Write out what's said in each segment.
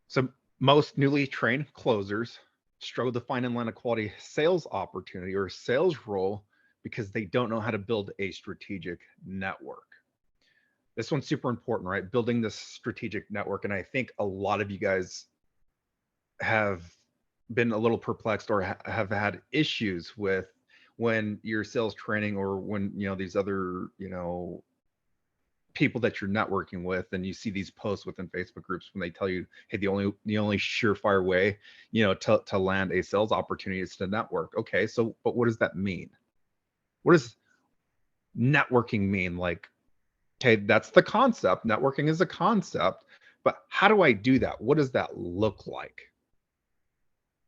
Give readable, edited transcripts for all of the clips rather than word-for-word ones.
So most newly trained closers struggle to find and land a quality sales opportunity or sales role because they don't know how to build a strategic network. This one's super important, right? Building this strategic network. And I think a lot of you guys have been a little perplexed or have had issues with when you're sales training or when, these other, people that you're networking with, and you see these posts within Facebook groups when they tell you, hey, the only surefire way, to land a sales opportunity is to network. Okay, so but what does that mean? What does networking mean? Like, okay, that's the concept. Networking is a concept, but how do I do that? What does that look like?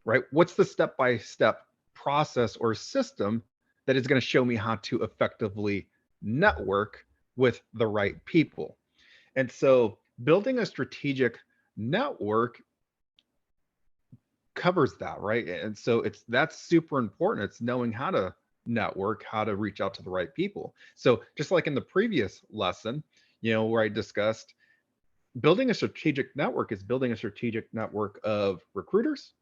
Right? What's the step-by-step process or system that is going to show me how to effectively network with the right people? And so building a strategic network covers that, right? And so that's super important. It's knowing how to network, how to reach out to the right people. So just like in the previous lesson, where I discussed building a strategic network is building a strategic network of recruiters,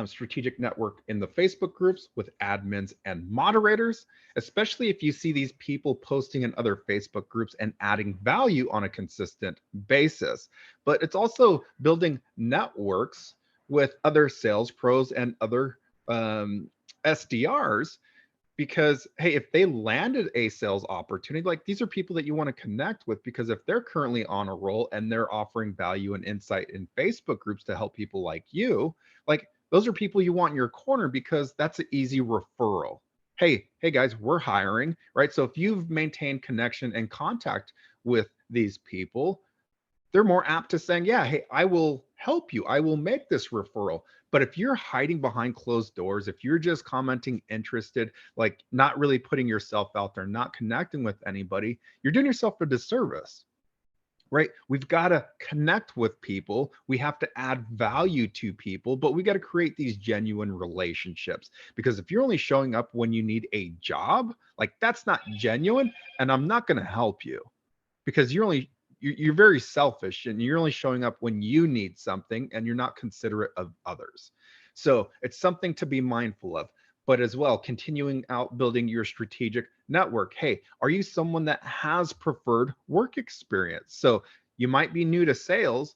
strategic network in the Facebook groups with admins and moderators, especially if you see these people posting in other Facebook groups and adding value on a consistent basis. But it's also building networks with other sales pros and other SDRs, because hey, if they landed a sales opportunity, like these are people that you want to connect with, because if they're currently on a roll and they're offering value and insight in Facebook groups to help people like you, like those are people you want in your corner, because that's an easy referral. Hey guys, we're hiring, right? So if you've maintained connection and contact with these people, they're more apt to saying, yeah, hey, I will help you. I will make this referral. But if you're hiding behind closed doors, if you're just commenting interested, like not really putting yourself out there, not connecting with anybody, you're doing yourself a disservice, right? We've got to connect with people. We have to add value to people, but we got to create these genuine relationships, because if you're only showing up when you need a job, like that's not genuine, and I'm not going to help you, because you're very selfish and you're only showing up when you need something and you're not considerate of others. So it's something to be mindful of. But as well, continuing out building your strategic network. Hey, are you someone that has preferred work experience? So you might be new to sales,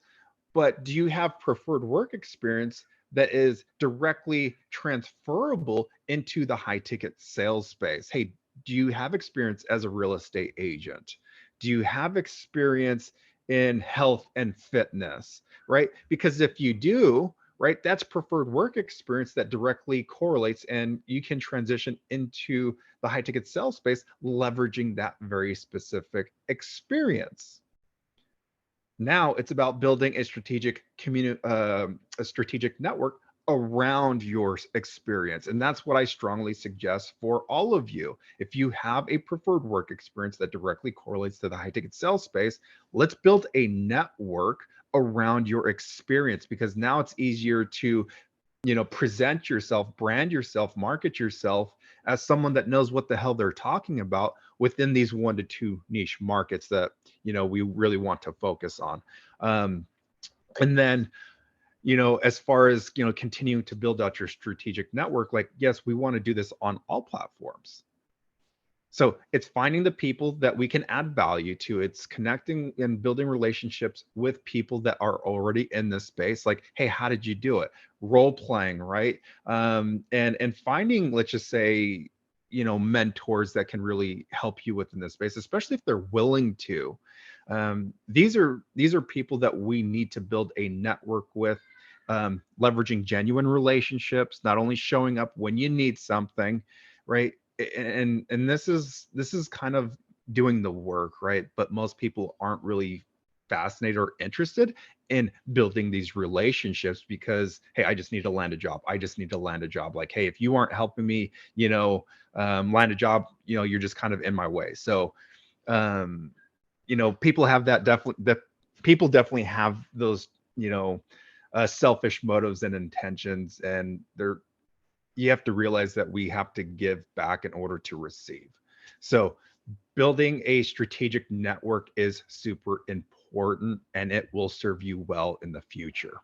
but do you have preferred work experience that is directly transferable into the high ticket sales space? Hey, do you have experience as a real estate agent? Do you have experience in health and fitness, right? Because if you do, right, that's preferred work experience that directly correlates, and you can transition into the high ticket sales space, leveraging that very specific experience. Now it's about building a strategic a strategic network around your experience. And that's what I strongly suggest for all of you. If you have a preferred work experience that directly correlates to the high ticket sales space, let's build a network around your experience, because now it's easier to present yourself, brand yourself, market yourself as someone that knows what the hell they're talking about within these 1 to 2 niche markets that we really want to focus on. And then as far as continuing to build out your strategic network, like, yes, we want to do this on all platforms. So it's finding the people that we can add value to. It's connecting and building relationships with people that are already in this space. Like, hey, how did you do it? Role playing, right? And finding, let's just say, mentors that can really help you within this space, especially if they're willing to. These are people that we need to build a network with, leveraging genuine relationships, not only showing up when you need something, right? And this is kind of doing the work, right? But most people aren't really fascinated or interested in building these relationships, because hey, I just need to land a job. I just need to land a job. Like, hey, if you aren't helping me land a job, you're just kind of in my way. So people have that people definitely have those selfish motives and intentions, and you have to realize that we have to give back in order to receive. So building a strategic network is super important. important and it will serve you well in the future.